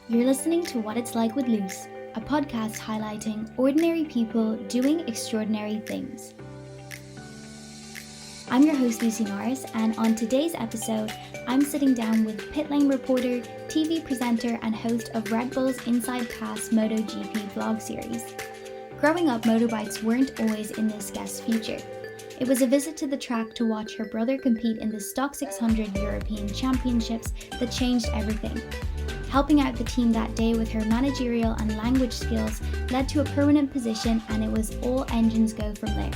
You're listening to What It's Like with Luce, a podcast highlighting ordinary people doing extraordinary things. I'm your host Lucy Norris, and on today's episode, I'm sitting down with pit lane reporter, TV presenter, and host of Red Bull's Inside Pass MotoGP vlog series. Growing up, motorbikes weren't always in this guest's future. It was a visit to the track to watch her brother compete in the Stock600 European Championships that changed everything. Helping out the team that day with her managerial and language skills led to a permanent position, and it was all engines go from there.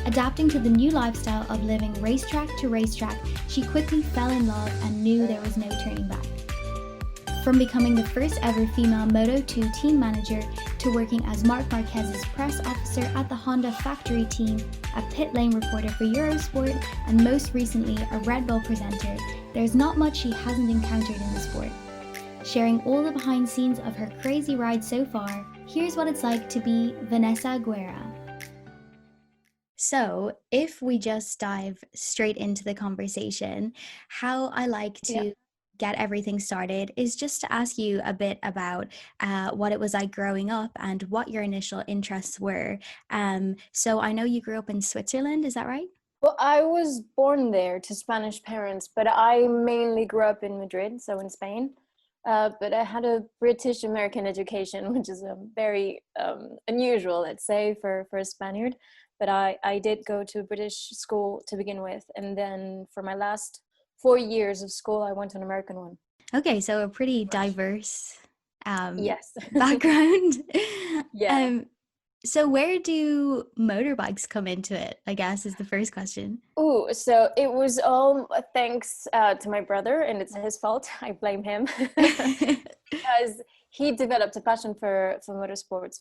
Adapting to the new lifestyle of living racetrack to racetrack, she quickly fell in love and knew there was no turning back. From becoming the first ever female Moto2 team manager to working as Marc Marquez's press officer at the Honda factory team, a pit lane reporter for Eurosport, and most recently a Red Bull presenter, there's not much she hasn't encountered in the sport. Sharing all the behind scenes of her crazy ride so far, here's what it's like to be Vanessa Guerra. So, if we just dive straight into the conversation, how I like to get everything started is just to ask you a bit about what it was like growing up and what your initial interests were. So I know you grew up in Switzerland, is that right? Well, I was born there to Spanish parents, but I mainly grew up in Madrid, so in Spain. But I had a British American education, which is very unusual, let's say, for a Spaniard. But I did go to a British school to begin with. And then for my last 4 years of school, I went to an American one. Okay, so a pretty diverse Yes. background. Yeah. So where do motorbikes come into it, I guess, is the first question. Oh, so it was all thanks to my brother, and it's his fault. I blame him because he developed a passion for motorsports.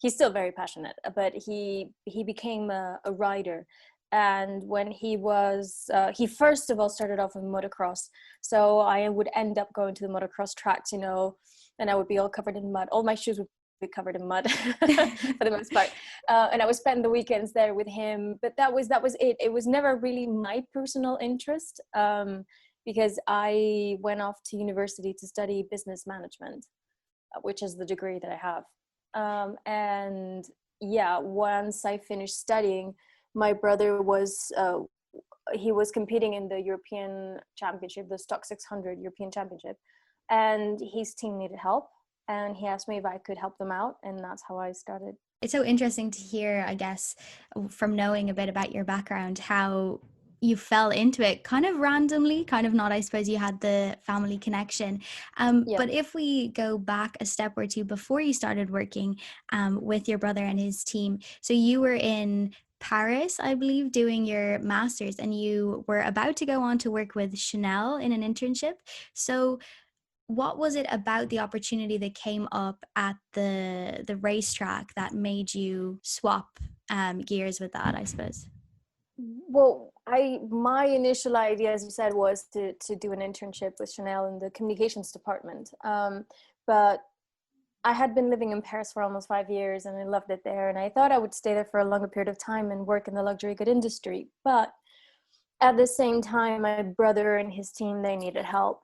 He's still very passionate, but he became a rider. And when he was, he first of all started off with motocross. So I would end up going to the motocross tracks, and I would be all covered in mud. All my shoes would be covered in mud for the most part, and I would spend the weekends there with him. But that was it. It was never really my personal interest, because I went off to university to study business management, which is the degree that I have. And yeah, once I finished studying, my brother was he was competing in the European Championship, the Stock600 European Championship, and his team needed help. And he asked me if I could help them out, and that's how I started. It's so interesting to hear, I guess, from knowing a bit about your background, how you fell into it kind of randomly, kind of not, I suppose you had the family connection. But if we go back a step or two before you started working with your brother and his team, so you were in Paris, I believe, doing your master's, and you were about to go on to work with Chanel in an internship. So what was it about the opportunity that came up at the racetrack that made you swap gears with that, I suppose? Well, my initial idea, as you said, was to do an internship with Chanel in the communications department. But I had been living in Paris for almost 5 years, and I loved it there. And I thought I would stay there for a longer period of time and work in the luxury good industry. But at the same time, my brother and his team, they needed help.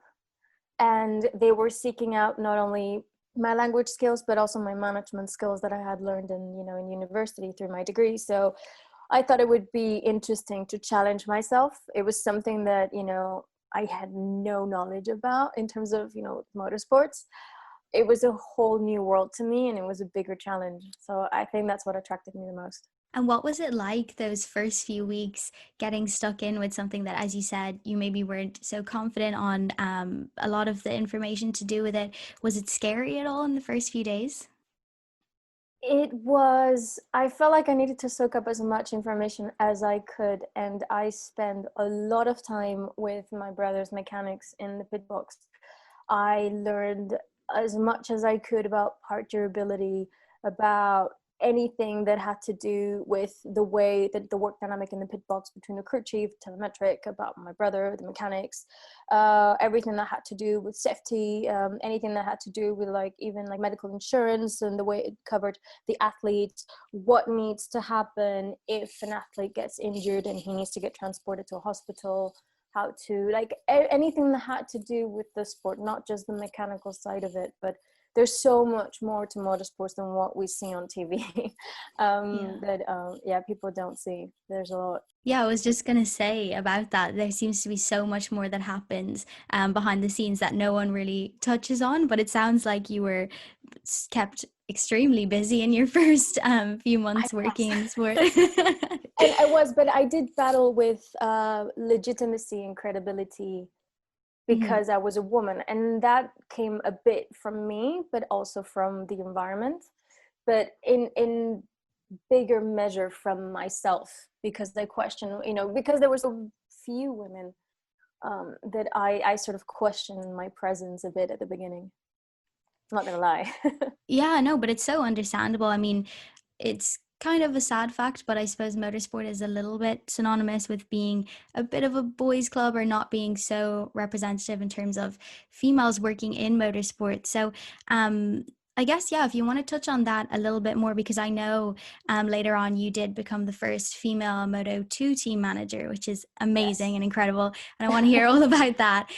And they were seeking out not only my language skills, but also my management skills that I had learned in university through my degree. So I thought it would be interesting to challenge myself. It was something that, I had no knowledge about in terms of, motorsports. It was a whole new world to me, and it was a bigger challenge. So I think that's what attracted me the most. And what was it like those first few weeks getting stuck in with something that, as you said, you maybe weren't so confident on, a lot of the information to do with it? Was it scary at all in the first few days? It was, I felt like I needed to soak up as much information as I could. And I spent a lot of time with my brother's mechanics in the pit box. I learned as much as I could about part durability, about anything that had to do with the way that the work dynamic in the pit box between the crew chief, telemetric, about my brother, the mechanics, everything that had to do with safety, anything that had to do with even medical insurance and the way it covered the athletes, what needs to happen if an athlete gets injured and he needs to get transported to a hospital, how to like anything that had to do with the sport, not just the mechanical side of it, but there's so much more to motorsports than what we see on TV. Yeah. That people don't see. There's a lot. Yeah, I was just going to say about that. There seems to be so much more that happens behind the scenes that no one really touches on. But it sounds like you were kept extremely busy in your first few I months working in the sport. was. And I was, but I did battle with legitimacy and credibility Mhm. because I was a woman, and that came a bit from me, but also from the environment, but in bigger measure from myself, because they question, because there were so few women, that I sort of questioned my presence a bit at the beginning. I'm not gonna lie. Yeah, no, but it's so understandable. I mean, it's kind of a sad fact, but I suppose motorsport is a little bit synonymous with being a bit of a boys' club or not being so representative in terms of females working in motorsport. So, I guess, yeah, if you want to touch on that a little bit more, because I know later on you did become the first female Moto 2 team manager, which is amazing Yes. and incredible. And I want to hear all about that.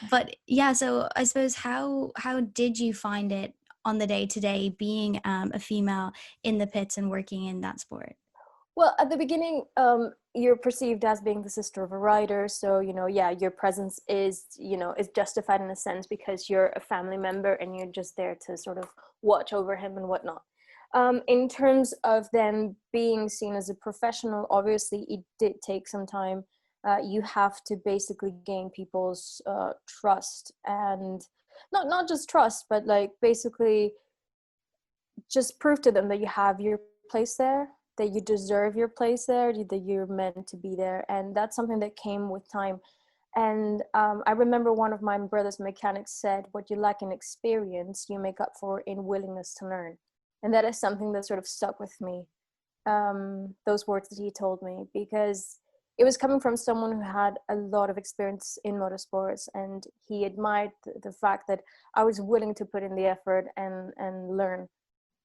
But yeah, so I suppose how did you find it on the day to day being a female in the pits and working in that sport? Well, at the beginning, you're perceived as being the sister of a rider, so yeah, your presence is justified in a sense because you're a family member and you're just there to sort of watch over him and whatnot. In terms of then being seen as a professional, obviously it did take some time. You have to basically gain people's trust, and not just trust, but like basically just prove to them that you have your place there, that you deserve your place there, that you're meant to be there. And that's something that came with time. And I remember one of my brother's mechanics said, what you lack in experience, you make up for in willingness to learn. And that is something that sort of stuck with me, those words that he told me, because it was coming from someone who had a lot of experience in motorsports, and he admired the fact that I was willing to put in the effort and learn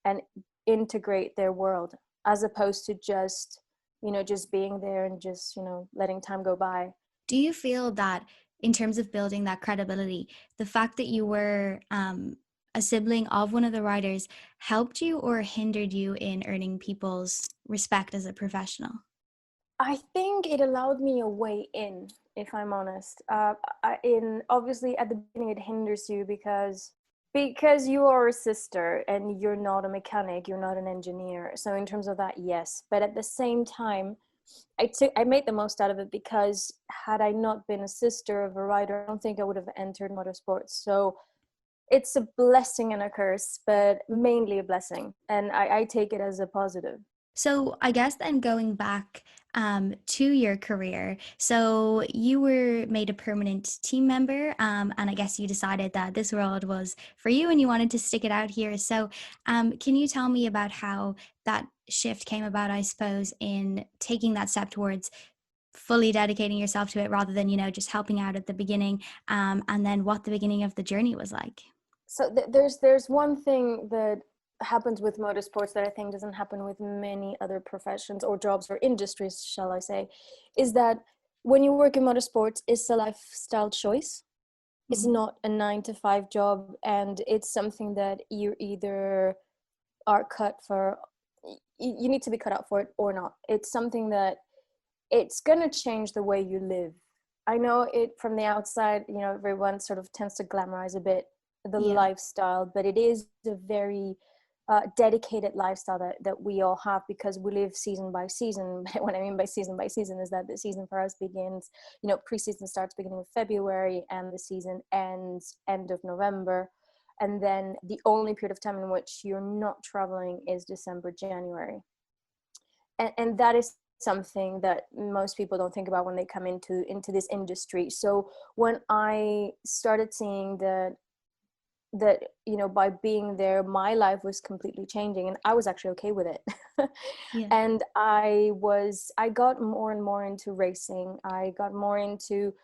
and integrate their world, as opposed to just being there and just letting time go by. Do you feel that in terms of building that credibility, the fact that you were a sibling of one of the riders helped you or hindered you in earning people's respect as a professional? I think it allowed me a way in, if I'm honest. In obviously at the beginning it hinders you because you are a sister and you're not a mechanic, you're not an engineer. So in terms of that, yes. But at the same time, I made the most out of it, because had I not been a sister of a rider, I don't think I would have entered motorsports. So it's a blessing and a curse, but mainly a blessing. And I take it as a positive. So I guess then going back to your career, so you were made a permanent team member, and I guess you decided that this world was for you and you wanted to stick it out here. So can you tell me about how that shift came about, I suppose, in taking that step towards fully dedicating yourself to it rather than, just helping out at the beginning, and then what the beginning of the journey was like? So there's one thing that happens with motorsports that I think doesn't happen with many other professions or jobs or industries, shall I say, is that when you work in motorsports, it's a lifestyle choice. It's Mhm. not a 9 to 5 job, and it's something that you either are cut for. You need to be cut out for it or not. It's something that it's gonna change the way you live. I know it from the outside, everyone sort of tends to glamorize a bit the Yeah. lifestyle, but it is a very dedicated lifestyle that we all have, because we live season by season. What I mean by season is that the season for us begins, pre-season starts beginning of February and the season ends end of November. And then the only period of time in which you're not traveling is December, January. And that is something that most people don't think about when they come into this industry. So when I started seeing that by being there, my life was completely changing, and I was actually okay with it. Yeah. And I got more and more into racing. I got more into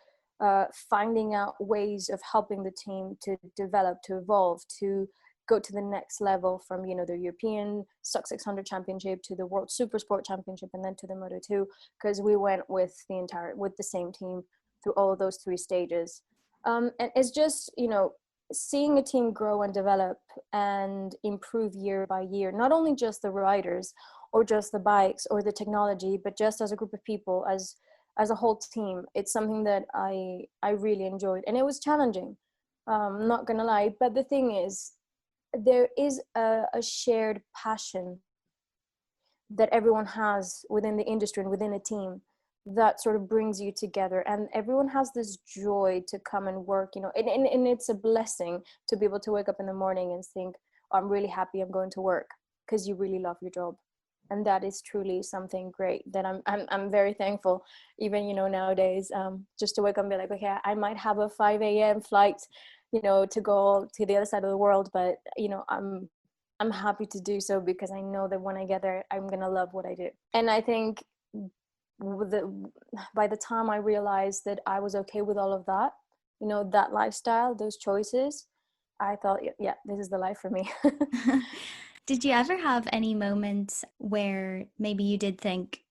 finding out ways of helping the team to develop, to evolve, to go to the next level from, you know, the European Stock 600 Championship to the World Supersport Championship and then to the Moto2, because we went with the same team through all of those 3 stages. And it's just, you know, seeing a team grow and develop and improve year by year, not only just the riders or just the bikes or the technology, but just as a group of people, as a whole team. It's something that I really enjoyed, and it was challenging, not gonna lie. But the thing is, there is a shared passion that everyone has within the industry and within a team that sort of brings you together, and everyone has this joy to come and work, you know, and it's a blessing to be able to wake up in the morning and think, oh, I'm really happy I'm going to work, because you really love your job. And that is truly something great that I'm very thankful, even, you know, nowadays, just to wake up and be like, okay, I might have a 5 a.m. flight, you know, to go to the other side of the world, but, you know, I'm happy to do so, because I know that when I get there, I'm gonna love what I do. And I think by the time I realized that I was okay with all of that, you know, that lifestyle, those choices, I thought, yeah, this is the life for me. Did you ever have any moments where maybe you did think,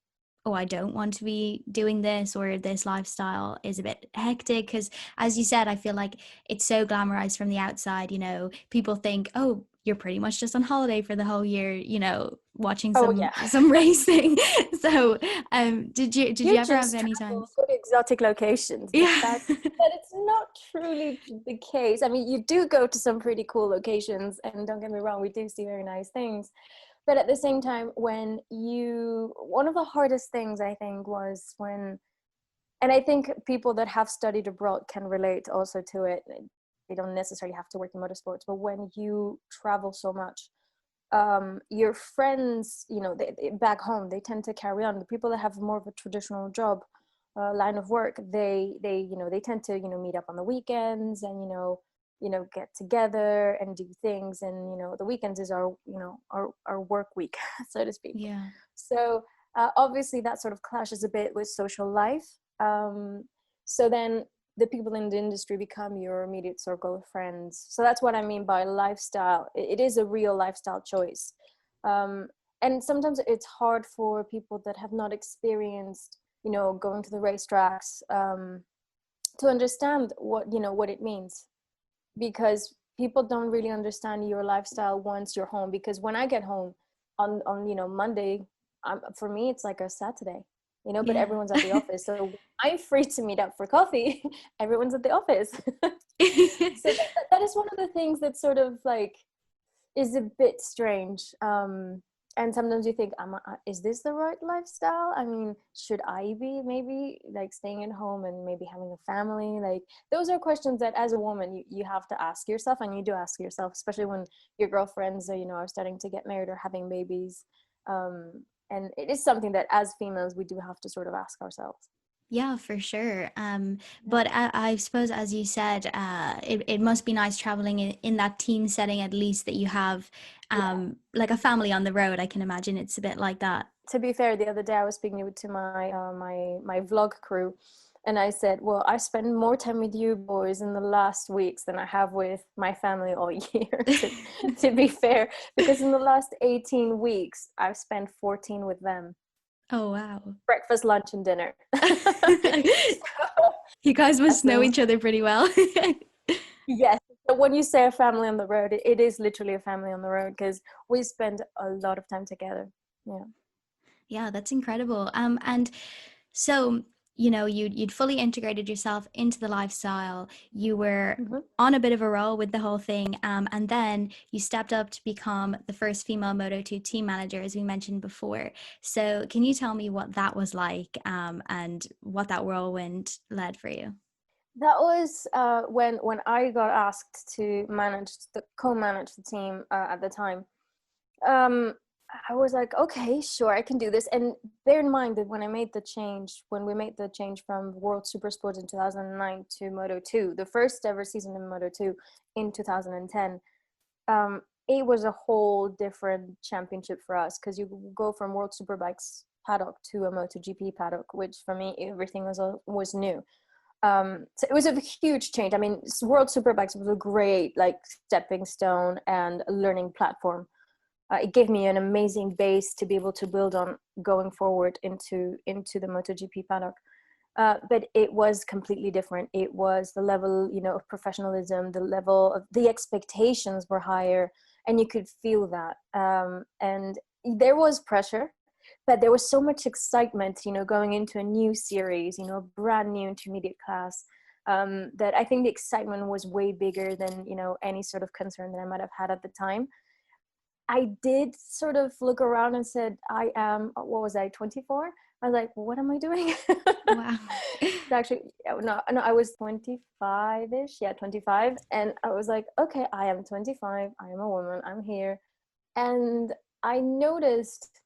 oh, I don't want to be doing this, or this lifestyle is a bit hectic? Because as you said, I feel like it's so glamorized from the outside, you know, people think, oh, you're pretty much just on holiday for the whole year, you know, watching some racing. So did you ever have any times? Go to exotic locations, but Yeah. that it's not truly the case. I mean, you do go to some pretty cool locations, and don't get me wrong, we do see very nice things. But at the same time, one of the hardest things I think was when, and I think people that have studied abroad can relate also to it. They don't necessarily have to work in motorsports, but when you travel so much, your friends, you know, they back home, they tend to carry on. The people that have more of a traditional job, line of work, they you know, they tend to, you know, meet up on the weekends and, you know, get together and do things. And, you know, the weekends is our, you know, our work week, so to speak. Yeah. So obviously that sort of clashes a bit with social life. So then the people in the industry become your immediate circle of friends. So that's what I mean by lifestyle. It is a real lifestyle choice. And sometimes it's hard for people that have not experienced, you know, going to the racetracks, to understand what, you know, what it means, because people don't really understand your lifestyle once you're home. Because when I get home on you know, Monday, for me it's like a Saturday, you know, but Yeah. everyone's at the office. So I'm free to meet up for coffee. Everyone's at the office. So that is one of the things that sort of like is a bit strange. And sometimes you think, is this the right lifestyle? I mean, should I be maybe like staying at home and maybe having a family? Like, those are questions that as a woman, you have to ask yourself, and you do ask yourself, especially when your girlfriends are, you know, are starting to get married or having babies. And it is something that as females, we do have to sort of ask ourselves. Yeah, for sure. But I suppose, as you said, it must be nice traveling in that team setting, at least, that you have like a family on the road. I can imagine it's a bit like that. To be fair, the other day I was speaking to my my vlog crew, and I said, well, I spend more time with you boys in the last weeks than I have with my family all year, to be fair, because in the last 18 weeks I've spent 14 with them. Oh, wow. Breakfast, lunch, and dinner. You guys must know So, each other pretty well. yes. So when you say a family on the road, it is literally a family on the road, because we spend a lot of time together. Yeah. Yeah, that's incredible. And so, you know, you'd fully integrated yourself into the lifestyle. You were Mm-hmm. on a bit of a roll with the whole thing. And then you stepped up to become the first female Moto2 team manager, as we mentioned before. So can you tell me what that was like, and what that whirlwind led for you? That was when I got asked to co-manage the team at the time. Um, I was like, okay, sure, I can do this. And bear in mind that when we made the change from World Supersport in 2009 to Moto2, the first ever season in Moto2 in 2010, it was a whole different championship for us, because you go from World Superbikes paddock to a MotoGP paddock, which for me, everything was new. So it was a huge change. I mean, World Superbikes was a great like stepping stone and a learning platform. It gave me an amazing base to be able to build on going forward into the MotoGP paddock. But it was completely different. It was the level, you know, of professionalism, the level of the expectations were higher, and you could feel that. And there was pressure, but there was so much excitement, you know, going into a new series, you know, a brand new intermediate class, that I think the excitement was way bigger than, you know, any sort of concern that I might have had at the time. I did sort of look around and said, I am, what was I, 24? I was like, what am I doing? Wow. Actually, no, I was 25-ish. Yeah, 25. And I was like, okay, I am 25. I am a woman. I'm here. And I noticed,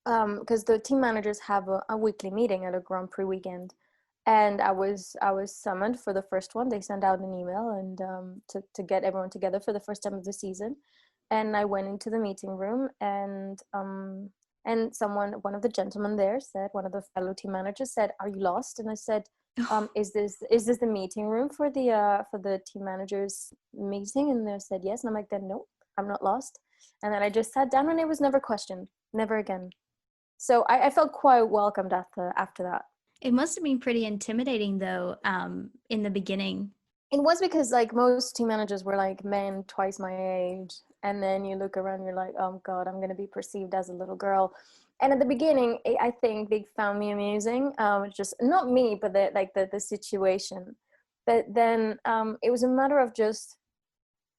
because the team managers have a weekly meeting at a Grand Prix weekend. And I was summoned for the first one. They sent out an email and to get everyone together for the first time of the season. And I went into the meeting room, and one of the gentlemen there said, one of the fellow team managers said, "Are you lost?" And I said, "Is this the meeting room for the team managers meeting?" And they said yes. And I'm like, "Then no, I'm not lost." And then I just sat down, and it was never questioned, never again. So I felt quite welcomed after that. It must have been pretty intimidating though, in the beginning. It was because like most team managers were like men twice my age, and then you look around, you're like, oh god, I'm gonna be perceived as a little girl. And at the beginning, I think they found me amusing, just not me, but the situation. But then it was a matter of just,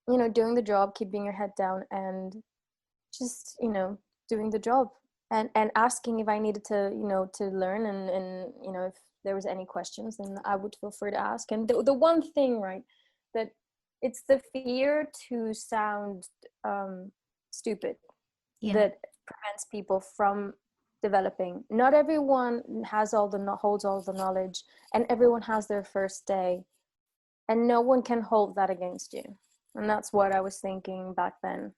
you know, doing the job, keeping your head down, and just, you know, doing the job, and asking if I needed to, you know, to learn, and you know, if there was any questions, then I would feel free to ask. And the one thing, right, that it's the fear to sound stupid Yeah. that prevents people from developing. Not everyone has holds all the knowledge, and everyone has their first day, and no one can hold that against you. And that's what I was thinking back then.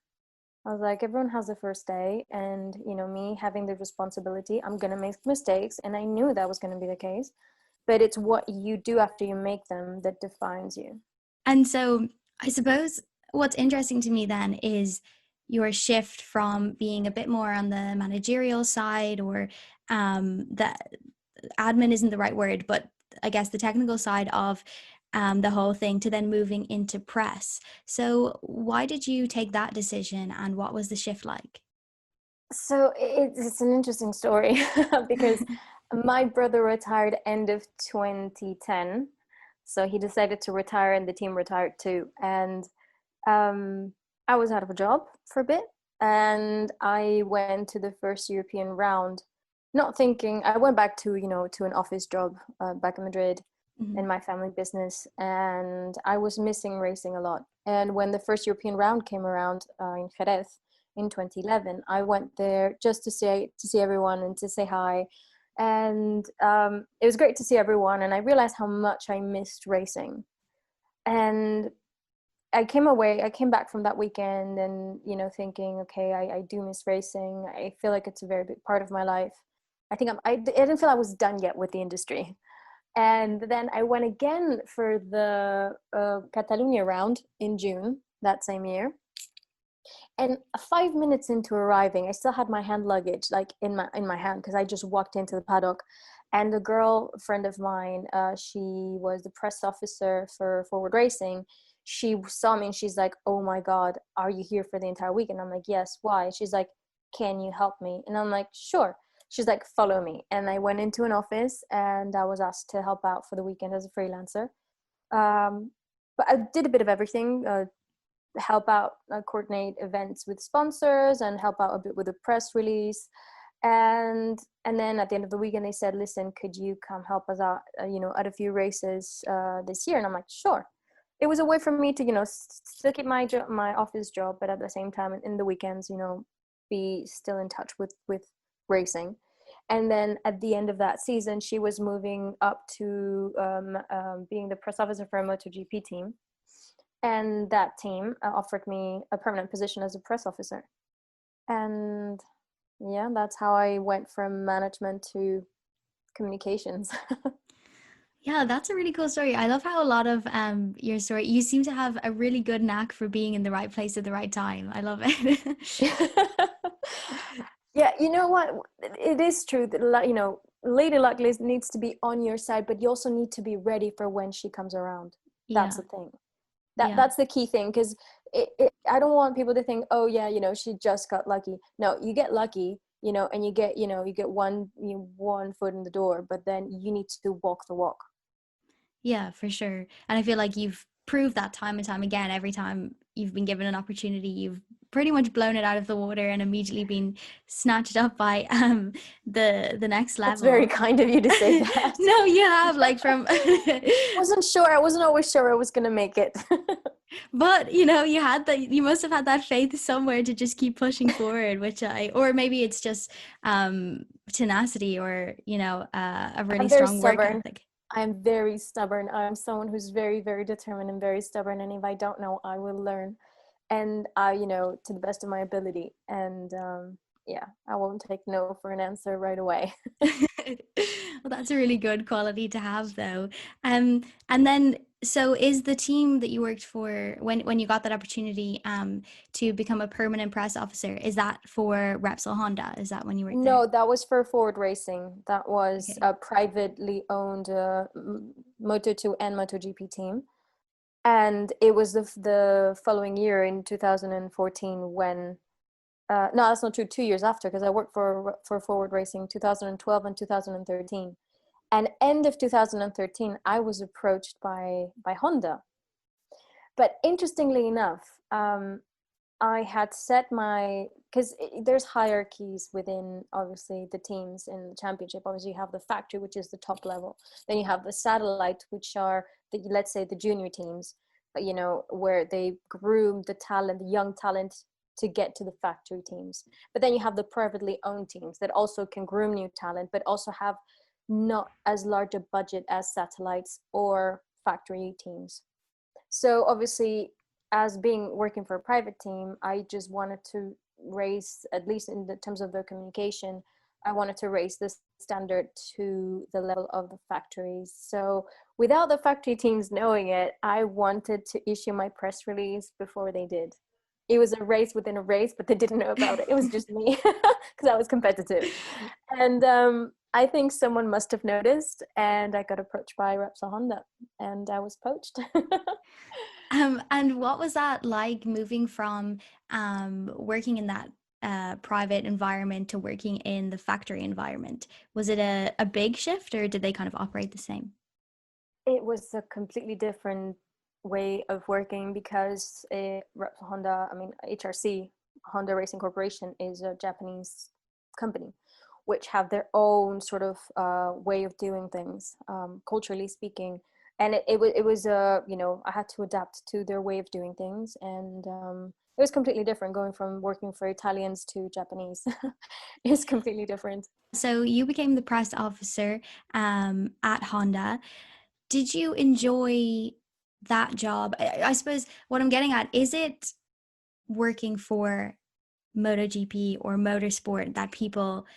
I was like, everyone has their first day, and you know, me having the responsibility, I'm gonna make mistakes, and I knew that was gonna be the case. But it's what you do after you make them that defines you. And so I suppose what's interesting to me then is your shift from being a bit more on the managerial side, or that admin isn't the right word, but I guess the technical side of the whole thing, to then moving into press. So why did you take that decision, and what was the shift like? So it's an interesting story because my brother retired end of 2010. So he decided to retire, and the team retired too. And I was out of a job for a bit, and I went to the first European round, not thinking. I went back to, you know, to an office job back in Madrid Mm-hmm. in my family business, and I was missing racing a lot. And when the first European round came around in Jerez in 2011, I went there just to see everyone and to say hi. And it was great to see everyone, and I realized how much I missed racing. And I came back from that weekend, and, you know, thinking, okay, I do miss racing. I feel like it's a very big part of my life. I didn't feel I was done yet with the industry. And then I went again for the Catalonia round in June that same year. And 5 minutes into arriving, I still had my hand luggage like in my hand, because I just walked into the paddock. And a girl friend of mine, she was the press officer for Forward Racing. She saw me and she's like, "Oh my God, are you here for the entire week?" And I'm like, "Yes, why?" She's like, "Can you help me?" And I'm like, "Sure." She's like, "Follow me." And I went into an office, and I was asked to help out for the weekend as a freelancer. But I did a bit of everything. Help out, coordinate events with sponsors, and help out a bit with the press release. And then at the end of the weekend, they said, "Listen, could you come help us out, you know, at a few races this year?" And I'm like, "Sure." It was a way for me to, you know, still keep my office job, but at the same time, in the weekends, you know, be still in touch with racing. And then at the end of that season, she was moving up to being the press officer for a MotoGP team. And that team offered me a permanent position as a press officer. And yeah, that's how I went from management to communications. Yeah, that's a really cool story. I love how a lot of your story, you seem to have a really good knack for being in the right place at the right time. I love it. Yeah, you know what? It is true that Lady Luck needs to be on your side, but you also need to be ready for when she comes around. That's Yeah, the thing. yeah. That's the key thing, because I don't want people to think, oh yeah, she just got lucky. No, you get lucky, and you get one foot in the door, but then you need to walk the walk. Yeah, for sure. And I feel like you've proved that time and time again. Every time you've been given an opportunity, you've pretty much blown it out of the water and immediately been snatched up by the next That's very level. kind of you to say that. No, you have like from Wasn't sure. I wasn't always sure I was gonna make it. but you had that, you must have had that faith somewhere to just keep pushing forward, which or maybe it's just tenacity, or a really I'm very strong work stubborn. ethic. I'm very stubborn. I'm someone who's very, very determined and very stubborn. And if I don't know, I will learn. And to the best of my ability. And yeah, I won't take no for an answer right away. Well, that's a really good quality to have, though. And then, so is the team that you worked for when you got that opportunity to become a permanent press officer, is that for Repsol Honda? Is that when you worked there? No, that was for Forward Racing. That was Okay. a privately owned Moto2 and MotoGP team. And it was the following year in 2014 when no, that's not true. 2 years after, because I worked for Forward Racing 2012 and 2013. And end of 2013, I was approached by Honda. But interestingly enough, I had set my, because there's hierarchies within obviously the teams in the championship. Obviously, you have the factory, which is the top level. Then you have the satellite, which are let's say the junior teams, where they groom the talent, the young talent, to get to the factory teams. But then you have the privately owned teams that also can groom new talent, but also have not as large a budget as satellites or factory teams. So obviously, as being working for a private team, I just wanted to raise, at least in the terms of their communication, I wanted to raise the standard to the level of the factories. So without the factory teams knowing it, I wanted to issue my press release before they did. It was a race within a race, but they didn't know about it. It was just me because I was competitive. And I think someone must have noticed, and I got approached by Repsol Honda, and I was poached. And what was that like, moving from working in that private environment to working in the factory environment? Was it a big shift, or did they kind of operate the same? It was a completely different way of working because Honda, I mean HRC, Honda Racing Corporation, is a Japanese company, which have their own sort of way of doing things, culturally speaking. And it was I had to adapt to their way of doing things, and it was completely different going from working for Italians to Japanese. It's completely different. So you became the press officer at Honda. Did you enjoy that job? I suppose what I'm getting at, is it working for MotoGP or motorsport that people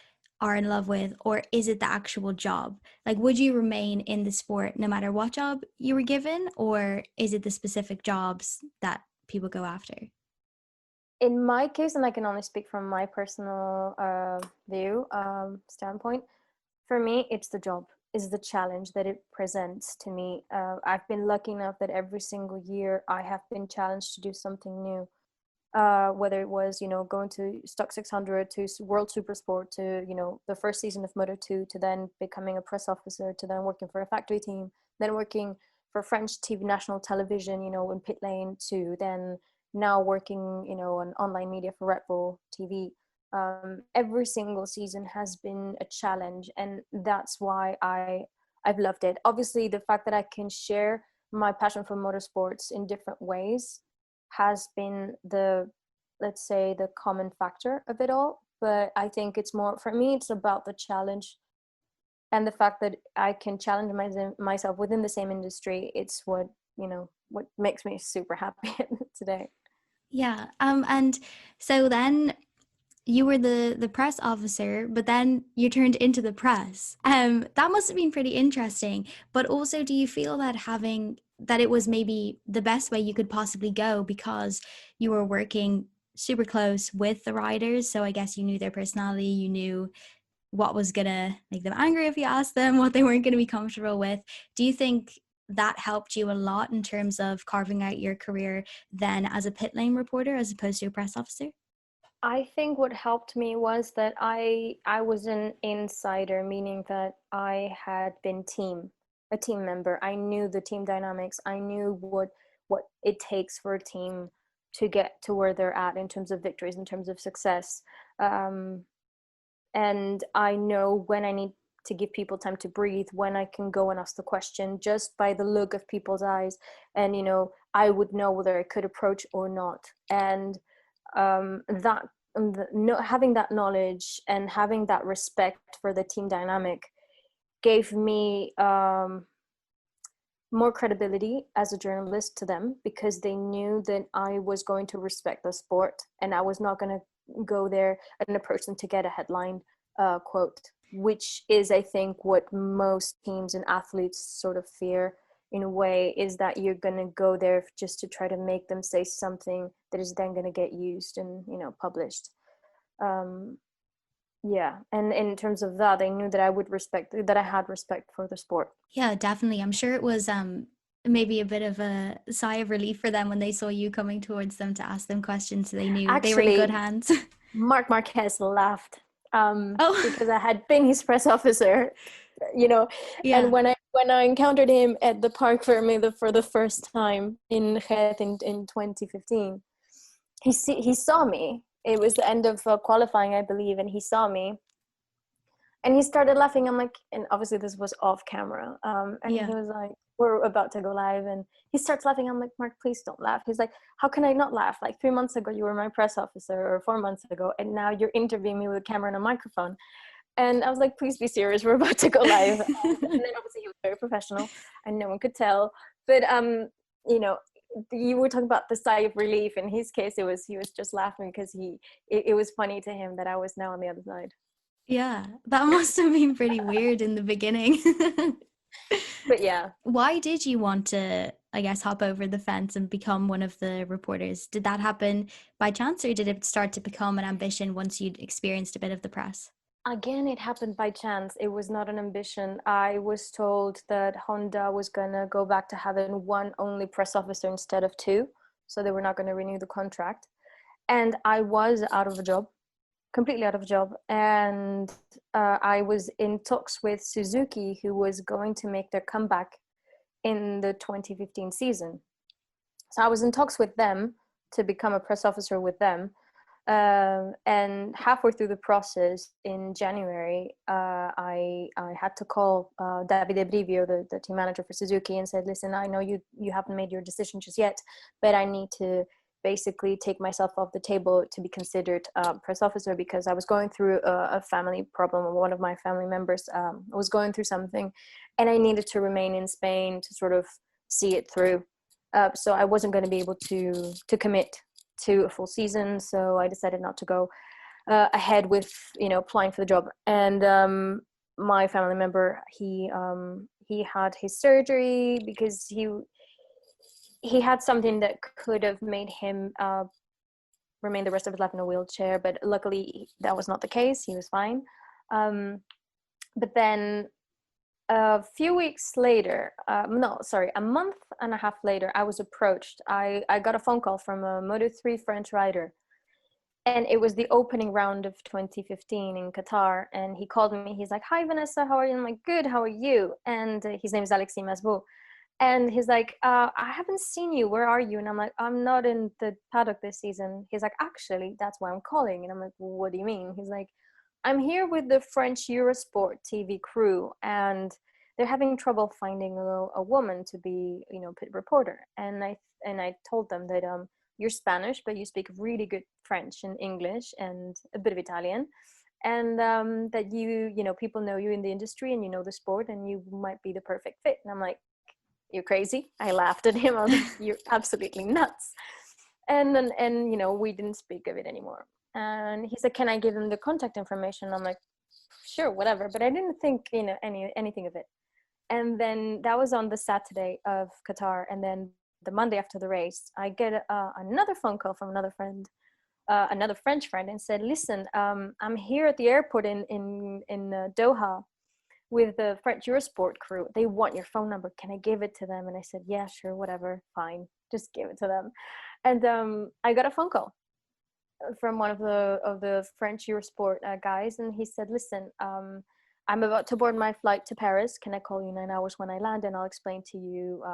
are in love with, or is it the actual job? Like, would you remain in the sport no matter what job you were given, or is it the specific jobs that people go after? In my case, and I can only speak from my personal view, standpoint, for me, it's the job, is the challenge that it presents to me. I've been lucky enough that every single year I have been challenged to do something new. Whether it was, going to Stock 600, to World Supersport, to, the first season of Moto2, to then becoming a press officer, to then working for a factory team, then working for French TV national television, in pit lane, to then now working, on online media for Red Bull TV. Every single season has been a challenge, and that's why I've loved it. Obviously, the fact that I can share my passion for motorsports in different ways has been let's say, the common factor of it all. But I think it's more, for me, it's about the challenge and the fact that I can challenge myself within the same industry. It's what makes me super happy today. Yeah. And so then you were the press officer, but then you turned into the press. That must have been pretty interesting. But also, do you feel that having that it was maybe the best way you could possibly go because you were working super close with the riders? So I guess you knew their personality, you knew what was gonna make them angry if you asked them, what they weren't gonna be comfortable with. Do you think that helped you a lot in terms of carving out your career then as a pit lane reporter as opposed to a press officer? I think what helped me was that I was an insider, meaning that I had been a team member. I knew the team dynamics. I knew what it takes for a team to get to where they're at in terms of victories, in terms of success. Um, and I know when I need to give people time to breathe, when I can go and ask the question just by the look of people's eyes. And, I would know whether I could approach or not. And having that knowledge and having that respect for the team dynamic gave me more credibility as a journalist to them, because they knew that I was going to respect the sport and I was not going to go there and approach them to get a headline quote, which is, I think, what most teams and athletes sort of fear in a way, is that you're going to go there just to try to make them say something that is then going to get used and published. Yeah, and in terms of that, I knew that I had respect for the sport. Yeah, definitely. I'm sure it was maybe a bit of a sigh of relief for them when they saw you coming towards them to ask them questions, so they knew they were in good Actually, hands. Marc Marquez laughed Oh, because I had been his press officer, you know, and yeah. when I encountered him at the park for the first time in Jerez in 2015, he saw me. It was the end of qualifying, I believe, and he saw me and he started laughing. I'm like, and obviously this was off camera. And he Yeah. was like, we're about to go live. And he starts laughing. I'm like, Mark, please don't laugh. He's like, how can I not laugh? Like 3 months ago, you were my press officer, or 4 months ago, and now you're interviewing me with a camera and a microphone. And I was like, please be serious. We're about to go live. And then obviously he was very professional and no one could tell. But, you know, you were talking about the sigh of relief. In his case, he was just laughing because it was funny to him that I was now on the other side. Yeah, that must have been pretty weird in the beginning. But yeah, Why did you want to, I guess, hop over the fence and become one of the reporters? Did that happen by chance, or did it start to become an ambition once you'd experienced a bit of the press? again, it happened by chance. It was not an ambition. I was told that Honda was going to go back to having one only press officer instead of two. So they were not going to renew the contract. And I was out of a job, completely out of a job. And I was in talks with Suzuki, who was going to make their comeback in the 2015 season. So I was in talks with them to become a press officer with them. And halfway through the process in January, I had to call Davide Brivio, the team manager for Suzuki, and said, listen, I know you haven't made your decision just yet, but I need to basically take myself off the table to be considered press officer, because I was going through a family problem. One of my family members was going through something, and I needed to remain in Spain to sort of see it through. So I wasn't going to be able to commit to a full season, so I decided not to go ahead with applying for the job. And my family member, he had his surgery because he had something that could have made him remain the rest of his life in a wheelchair, but luckily that was not the case. He was fine. But then a few weeks later, a month and a half later, I was approached. I got a phone call from a Moto3 French rider, and it was the opening round of 2015 in Qatar. And he called me. He's like, hi, Vanessa, how are you? I'm like, good, how are you? And his name is Alexis Masbou. And he's like, I haven't seen you. Where are you? And I'm like, I'm not in the paddock this season. He's like, actually, that's why I'm calling. And I'm like, well, what do you mean? He's like, I'm here with the French Eurosport TV crew, and they're having trouble finding a woman to be, pit reporter. And I told them that you're Spanish, but you speak really good French and English and a bit of Italian, and that people know you in the industry and you know the sport, and you might be the perfect fit. And I'm like, you're crazy. I laughed at him. I was like, you're absolutely nuts. And we didn't speak of it anymore. And he said, can I give them the contact information? I'm like, sure, whatever. But I didn't think, anything of it. And then that was on the Saturday of Qatar. And then the Monday after the race, I get another phone call from another friend, another French friend, and said, listen, I'm here at the airport in Doha with the French Eurosport crew. They want your phone number. Can I give it to them? And I said, yeah, sure, whatever, fine, just give it to them. And I got a phone call from one of the French Eurosport guys, and he said, listen, I'm about to board my flight to Paris. Can I call you 9 hours when I land, and I'll explain to you,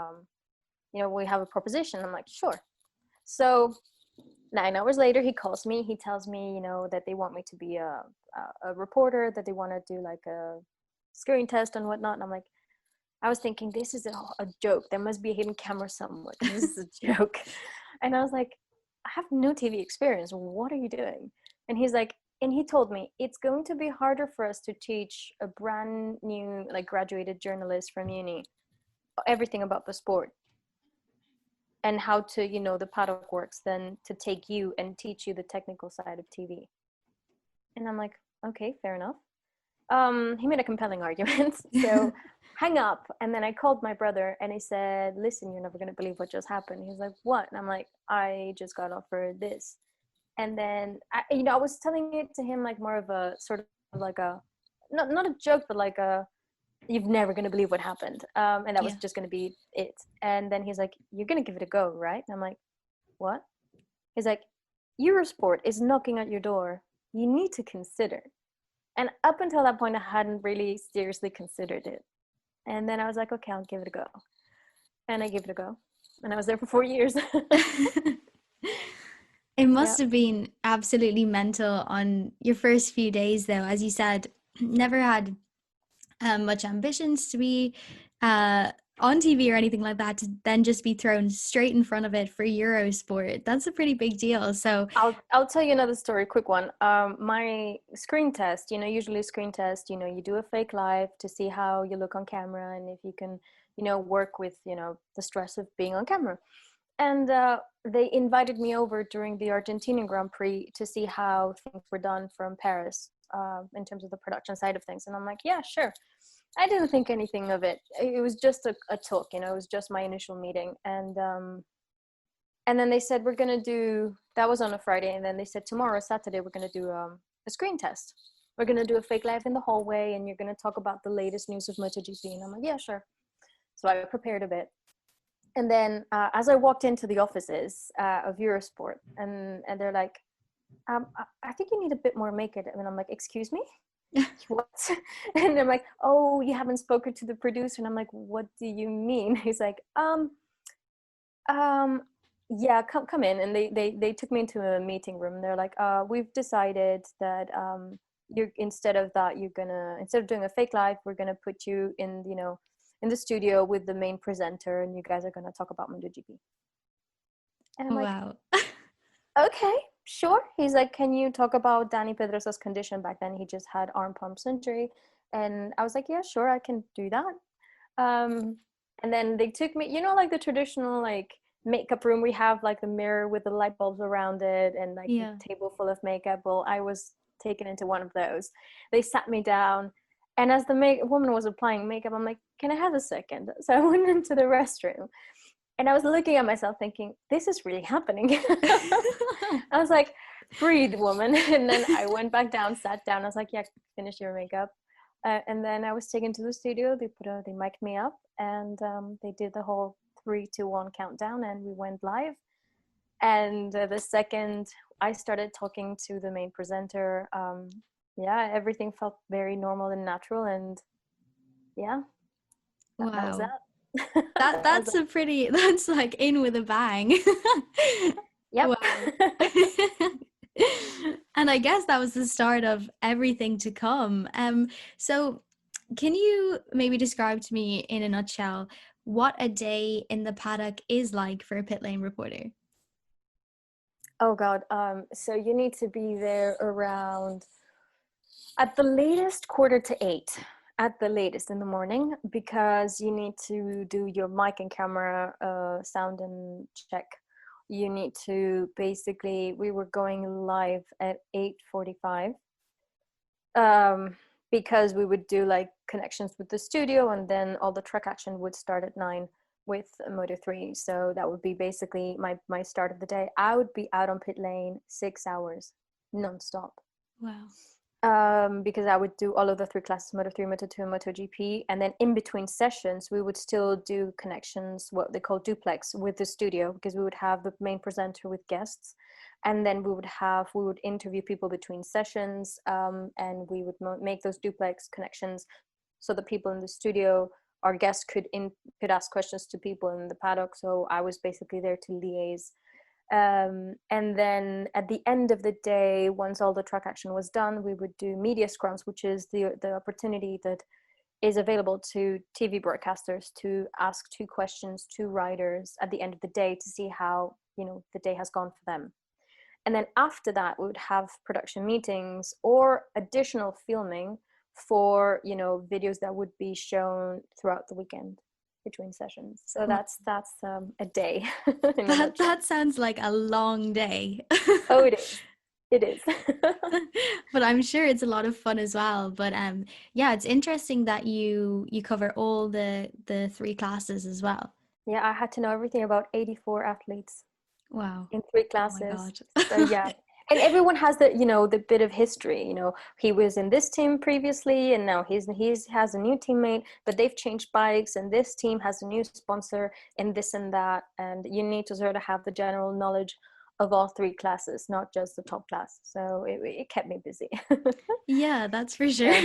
we have a proposition. I'm like, sure. So 9 hours later, he calls me. He tells me, that they want me to be a reporter, that they want to do like a screen test and whatnot. And I'm like, I was thinking, this is a joke. There must be a hidden camera somewhere. This is a joke. And I was like, I have no TV experience. What are you doing? And he's like, and he told me, it's going to be harder for us to teach a brand new, like, graduated journalist from uni everything about the sport and how to, the paddock works, than to take you and teach you the technical side of TV. And I'm like, okay, fair enough. He made a compelling argument. So hang up. And then I called my brother and he said, listen, you're never going to believe what just happened. He's like, what? And I'm like, I just got offered this. And then, I was telling it to him like more of a sort of like a, not a joke, but like a, you're never going to believe what happened. And that was just going to be it. And then he's like, you're going to give it a go, right? And I'm like, what? He's like, Eurosport is knocking at your door. You need to consider. And up until that point, I hadn't really seriously considered it. And then I was like, okay, I'll give it a go. And I gave it a go. And I was there for 4 years. It must have been absolutely mental on your first few days, though. As you said, never had much ambitions to be on TV or anything like that, to then just be thrown straight in front of it for Eurosport. That's a pretty big deal. So I'll tell you another story, quick one. My screen test, usually screen test, you do a fake live to see how you look on camera and if you can, work with, the stress of being on camera. And they invited me over during the Argentinian Grand Prix to see how things were done from Paris in terms of the production side of things. And I'm like, yeah, sure. I didn't think anything of it. It was just a talk, it was just my initial meeting. And then they said, we're going to do, that was on a Friday. And then they said, tomorrow, Saturday, we're going to do a screen test. We're going to do a fake live in the hallway and you're going to talk about the latest news of MotoGP. And I'm like, yeah, sure. So I prepared a bit. And then as I walked into the offices of Eurosport, and they're like, I think you need a bit more makeup. And I'm like, excuse me? What? And they're like, oh, you haven't spoken to the producer. And I'm like, what do you mean? He's like, yeah, come in. And they took me into a meeting room. They're like, we've decided that instead of doing a fake live, we're gonna put you in, in the studio with the main presenter, and you guys are gonna talk about MotoGP. And I'm like, wow. Okay, sure. He's like, can you talk about Danny Pedrosa's condition? Back then he just had arm pump surgery. And I was like, yeah, sure, I can do that. And then they took me, like the traditional like makeup room, we have like the mirror with the light bulbs around it and like a table full of makeup. Well, I was taken into one of those. They sat me down, and as the woman was applying makeup, I'm like, can I have a second? So I went into the restroom. And I was looking at myself thinking, this is really happening. I was like, breathe, woman. And then I went back down, sat down. I was like, yeah, finish your makeup. And then I was taken to the studio. They mic'd me up, and they did the whole 3, 2, 1 countdown, and we went live. And the second I started talking to the main presenter, everything felt very normal and natural. And that was that. That's like in with a bang. Yep. Wow. And I guess that was the start of everything to come. So can you maybe describe to me in a nutshell what a day in the paddock is like for a pit lane reporter? Oh God. So you need to be there around, at the latest, 7:45. At the latest in the morning, because you need to do your mic and camera sound and check you need to basically, we were going live at 8:45, because we would do like connections with the studio, and then all the track action would start at 9 with Moto3. So that would be basically my start of the day. I would be out on pit lane 6 hours non-stop. Wow. Because I would do all of the 3 classes, Moto3, Moto2, and MotoGP. And then in between sessions, we would still do connections, what they call duplex, with the studio, because we would have the main presenter with guests. And then we would interview people between sessions, and we would make those duplex connections so the people in the studio, our guests, could ask questions to people in the paddock. So I was basically there to liaise. And then at the end of the day, once all the track action was done, we would do media scrums, which is the opportunity that is available to TV broadcasters to ask 2 questions to riders at the end of the day to see how, the day has gone for them. And then after that, we would have production meetings or additional filming for, videos that would be shown throughout the weekend between sessions. So that's a day. That sounds like a long day. Oh, it is. But I'm sure it's a lot of fun as well. But yeah, it's interesting that you cover all the 3 classes as well. Yeah, I had to know everything about 84 athletes. Wow. In 3 classes. Oh my God. So yeah. And everyone has the bit of history. He was in this team previously, and now he has a new teammate, but they've changed bikes, and this team has a new sponsor, and this and that. And you need to sort of have the general knowledge of all 3 classes, not just the top class. So it kept me busy. Yeah, that's for sure.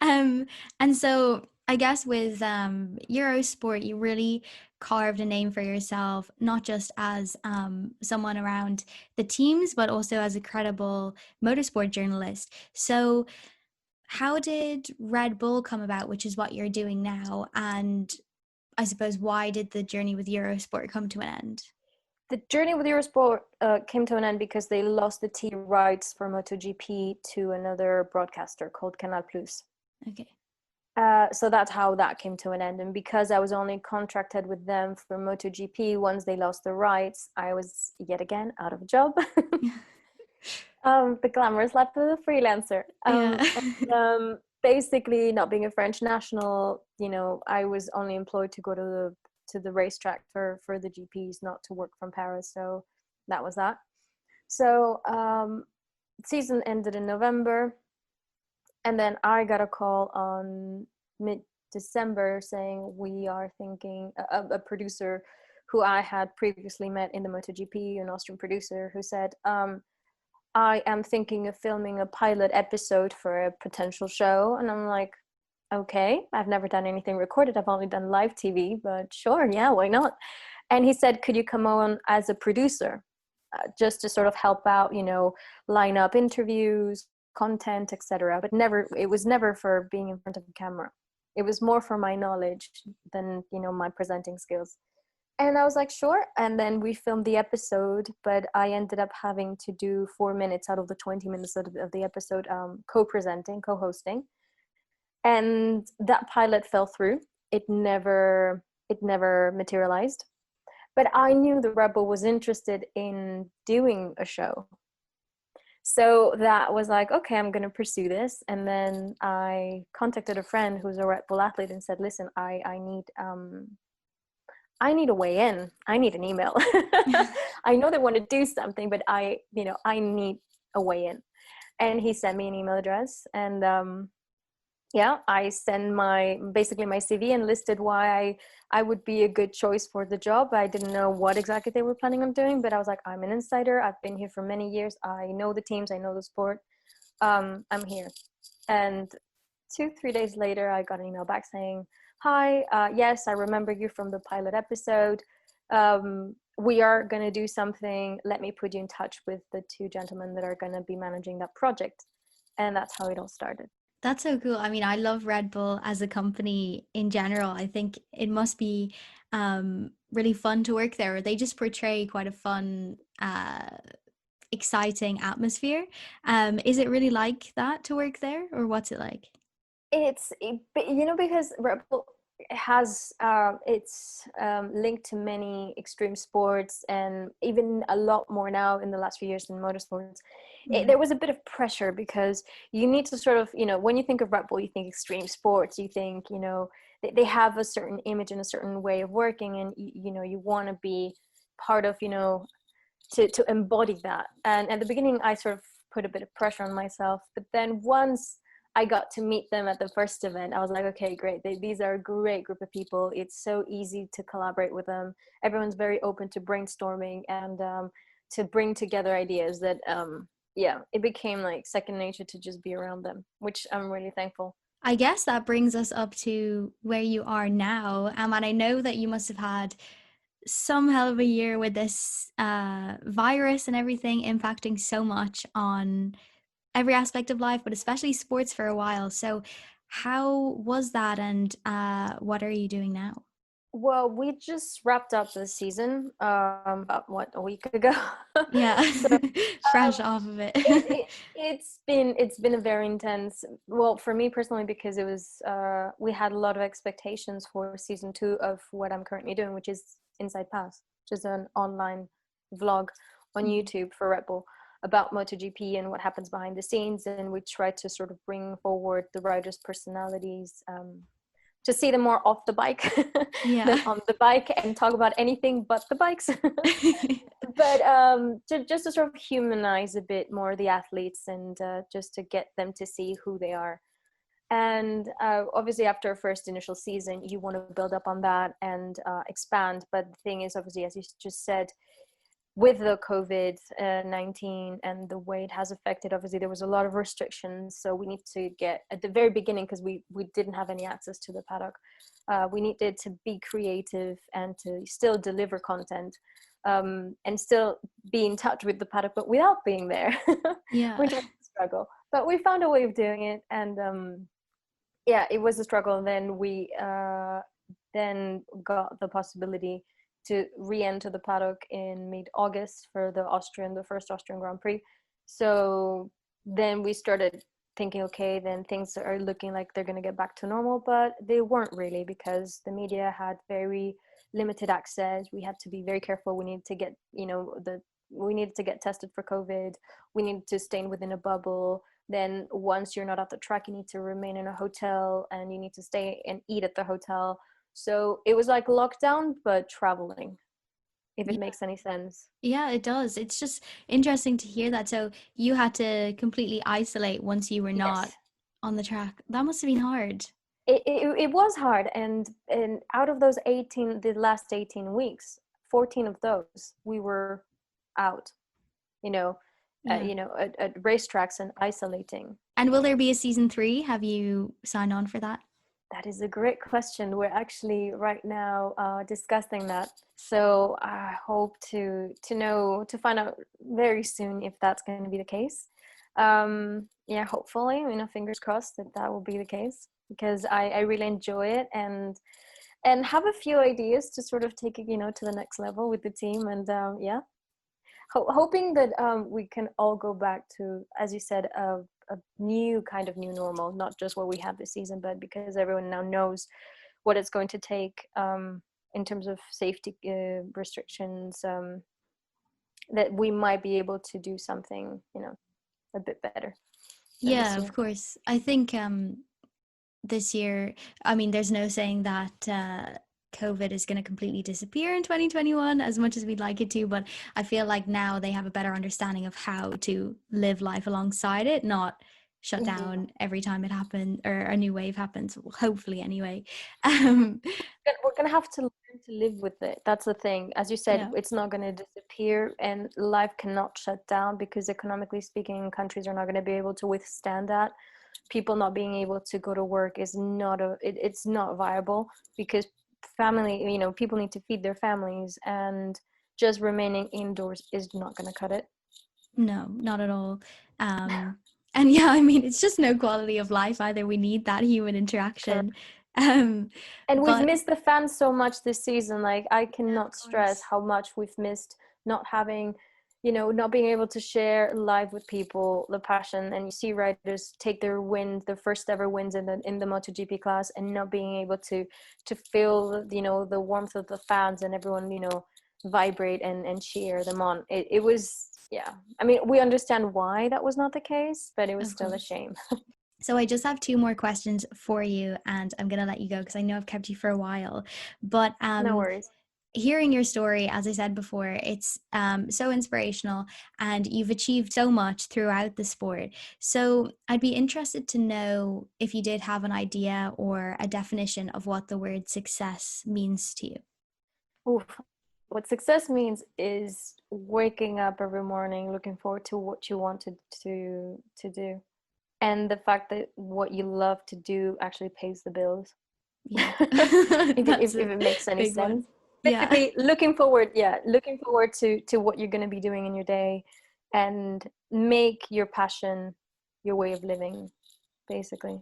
And so I guess with Eurosport, you really carved a name for yourself, not just as someone around the teams, but also as a credible motorsport journalist. So how did Red Bull come about, which is what you're doing now? And I suppose, why did the journey with Eurosport come to an end? The journey with Eurosport came to an end because they lost the T rights for MotoGP to another broadcaster called Canal Plus. Okay. So that's how that came to an end. And because I was only contracted with them for MotoGP, once they lost the rights, I was yet again out of a job. The glamorous life of a freelancer. Basically, not being a French national, I was only employed to go to the racetrack for the GPs, not to work from Paris. So that was that. So season ended in November. And then I got a call on mid-December saying we are thinking, a producer who I had previously met in the MotoGP, an Austrian producer, who said, I am thinking of filming a pilot episode for a potential show. And I'm like, okay, I've never done anything recorded. I've only done live TV, but sure, yeah, why not? And he said, could you come on as a producer, just to sort of help out, line up interviews, content, etc. But it was never for being in front of a camera. It was more for my knowledge than my presenting skills. And I was like, sure. And then we filmed the episode, but I ended up having to do 4 minutes out of the 20 minutes of the episode, co-hosting. And that pilot fell through. It never materialized. But I knew the Red Bull was interested in doing a show. So that was like, okay, I'm going to pursue this. And then I contacted a friend who's a Red Bull athlete and said, listen, I need a way in. I need an email. I know they want to do something, but I need a way in. And he sent me an email address, and I sent basically my CV and listed why I would be a good choice for the job. I didn't know what exactly they were planning on doing, but I was like, I'm an insider. I've been here for many years. I know the teams. I know the sport. I'm here. And 2-3 days later, I got an email back saying, hi, yes, I remember you from the pilot episode. We are going to do something. Let me put you in touch with the 2 gentlemen that are going to be managing that project. And that's how it all started. That's so cool. I mean, I love Red Bull as a company in general. I think it must be really fun to work there. They just portray quite a fun, exciting atmosphere. Is it really like that to work there, or what's it like? Because Red Bull, has it's linked to many extreme sports, and even a lot more now in the last few years in motorsports. Yeah. There was a bit of pressure because you need to sort of, when you think of Red Bull, you think extreme sports, you think, they have a certain image and a certain way of working, and you want to be part of, to embody that. And at the beginning I sort of put a bit of pressure on myself, but then once I got to meet them at the first event, I was like, okay, great. These are a great group of people. It's so easy to collaborate with them. Everyone's very open to brainstorming and to bring together ideas that, it became like second nature to just be around them, which I'm really thankful. I guess that brings us up to where you are now. And I know that you must have had some hell of a year with this virus and everything impacting so much on every aspect of life, but especially sports for a while. So how was that, and what are you doing now? Well, we just wrapped up the season about a week ago. Yeah. So Fresh um, off of it. it's been a very intense, well, for me personally, because it was we had a lot of expectations for season 2 of what I'm currently doing, which is Inside Pass, which is an online vlog on YouTube for Red Bull about MotoGP and what happens behind the scenes, and we try to sort of bring forward the riders' personalities, to see them more off the bike than Yeah. on the bike, and talk about anything but the bikes. But just to sort of humanize a bit more the athletes, and just to get them to see who they are. And obviously after a first initial season, you want to build up on that and expand. But the thing is, obviously, as you just said, with the COVID-19 and the way it has affected, obviously there was a lot of restrictions. So we need to get, at the very beginning, because we didn't have any access to the paddock, we needed to be creative and to still deliver content, and still be in touch with the paddock, but without being there, Yeah. which was a struggle. But we found a way of doing it, and it was a struggle. And then we then got the possibility to re-enter the paddock in mid-August for the first Austrian Grand Prix. So then we started thinking, okay, then things are looking like they're going to get back to normal, but they weren't really, because the media had very limited access. We had to be very careful. We needed to get, we needed to get tested for COVID. We needed to stay within a bubble. Then once you're not at the track, you need to remain in a hotel, and you need to stay and eat at the hotel. So it was like lockdown, but traveling, if it makes any sense. Yeah, it does. It's just interesting to hear that. So you had to completely isolate once you were not Yes. on the track. That must have been hard. It was hard. And out of those 18, the last 18 weeks, 14 of those, we were out, Yeah. at racetracks and isolating. And will there be a season 3? Have you signed on for that? That is a great question. We're actually right now discussing that. So I hope to find out very soon if that's going to be the case. Hopefully, fingers crossed that will be the case, because I really enjoy it, and have a few ideas to sort of take it, to the next level with the team. And hoping that we can all go back to, as you said, a new kind of new normal, not just what we have this season, but because everyone now knows what it's going to take in terms of safety restrictions, that we might be able to do something, a bit better than this Yeah, year. of course. I think this year, I mean, there's no saying that COVID is going to completely disappear in 2021 as much as we'd like it to, but I feel like now they have a better understanding of how to live life alongside it, not shut down every time it happens or a new wave happens, hopefully anyway. We're going to have to learn to live with it. That's the thing. As you said, Yeah. it's not going to disappear, and life cannot shut down, because economically speaking, countries are not going to be able to withstand that. People not being able to go to work is it's not viable, because family, people need to feed their families, and just remaining indoors is not going to cut it. No, not at all. And yeah, I mean, it's just no quality of life either. We need that human interaction. Um, And we've but missed the fans so much this season. Like, I yeah, cannot of stress course. how much we've missed not having not being able to share live with people the passion, and you see riders take their wins, their first ever wins in the MotoGP class, and not being able to feel the warmth of the fans and everyone vibrate and cheer them on. It was, yeah, I mean, we understand why that was not the case, but it was still a shame. So I just have two more questions for you, and I'm going to let you go because I know I've kept you for a while. But No worries. Hearing your story, as I said before, it's so inspirational, and you've achieved so much throughout the sport. So I'd be interested to know if you did have an idea or a definition of what the word success means to you. Oof. What success means is waking up every morning looking forward to what you wanted to do, and the fact that what you love to do actually pays the bills. Yeah. if it makes any sense. One. Basically, looking forward to what you're going to be doing in your day, and make your passion your way of living, basically.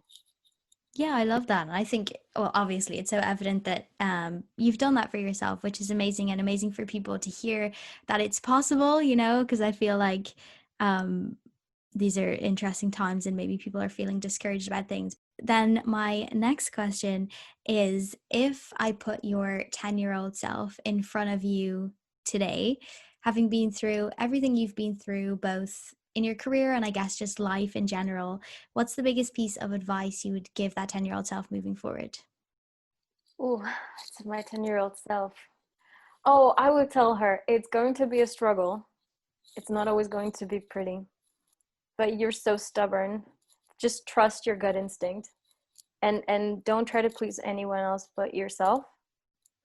Yeah, I love that. And I think, well, obviously it's so evident that you've done that for yourself, which is amazing, and amazing for people to hear that it's possible, because I feel like these are interesting times and maybe people are feeling discouraged about things. Then my next question is, if I put your 10-year-old self in front of you today, having been through everything you've been through, both in your career and I guess just life in general, what's the biggest piece of advice you would give that 10-year-old self moving forward? Oh, it's my 10-year-old self. Oh, I would tell her it's going to be a struggle. It's not always going to be pretty, but you're so stubborn. Just trust your gut instinct, and don't try to please anyone else but yourself.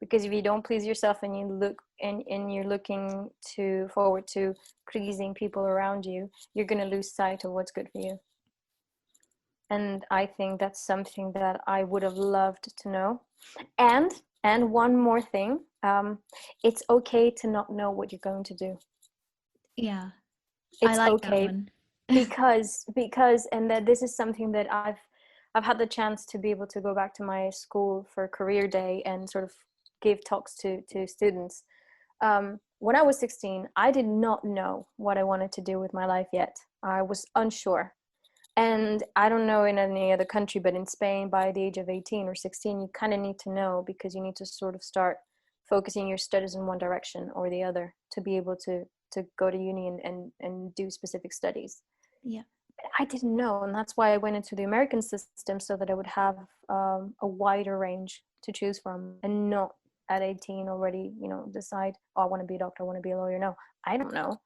Because if you don't please yourself and you're looking forward to pleasing people around you, you're going to lose sight of what's good for you. And I think that's something that I would have loved to know. And one more thing, it's okay to not know what you're going to do. Yeah, it's I like okay. That one. because and that this is something that I've had the chance to be able to go back to my school for career day and sort of give talks to students. When I was 16, I did not know what I wanted to do with my life yet. I was unsure. And I don't know in any other country, but in Spain, by the age of 18 or 16, you kind of need to know, because you need to sort of start focusing your studies in one direction or the other to be able to go to uni and do specific studies. Yeah. I didn't know, and that's why I went into the American system, so that I would have a wider range to choose from, and not at 18 already, decide, oh, I want to be a doctor, I want to be a lawyer. No, I don't know.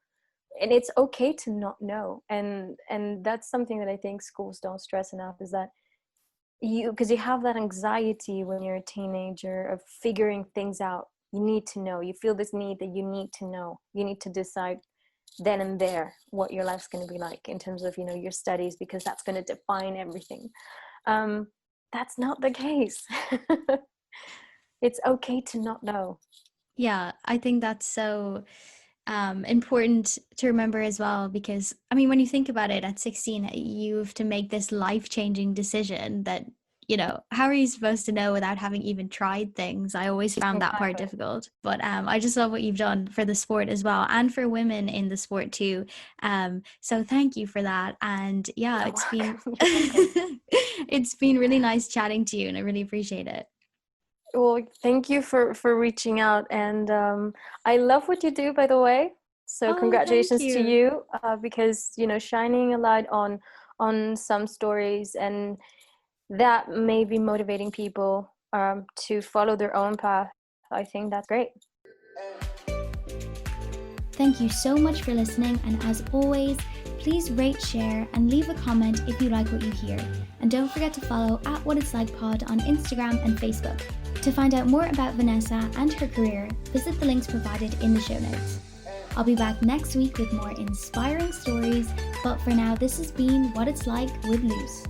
And it's okay to not know. And that's something that I think schools don't stress enough, is that because you have that anxiety when you're a teenager of figuring things out. You need to know. You feel this need that you need to know. You need to decide then and there what your life's going to be like in terms of your studies, because that's going to define everything. That's not the case. It's okay to not know. Yeah, I think that's so important to remember as well, because I mean, when you think about it, at 16 you have to make this life-changing decision that how are you supposed to know without having even tried things? I always found that part difficult, but I just love what you've done for the sport as well, and for women in the sport too. So thank you for that. And yeah, it's been really nice chatting to you, and I really appreciate it. Well, thank you for reaching out, and I love what you do, by the way. So congratulations to you, because shining a light on some stories, and that may be motivating people to follow their own path. I think that's great. Thank you so much for listening, and as always, please rate, share, and leave a comment if you like what you hear. And don't forget to follow @WhatIt'sLikePod on Instagram and Facebook. To find out more about Vanessa and her career, visit the links provided in the show notes. I'll be back next week with more inspiring stories, but for now, this has been What It's Like with Luz.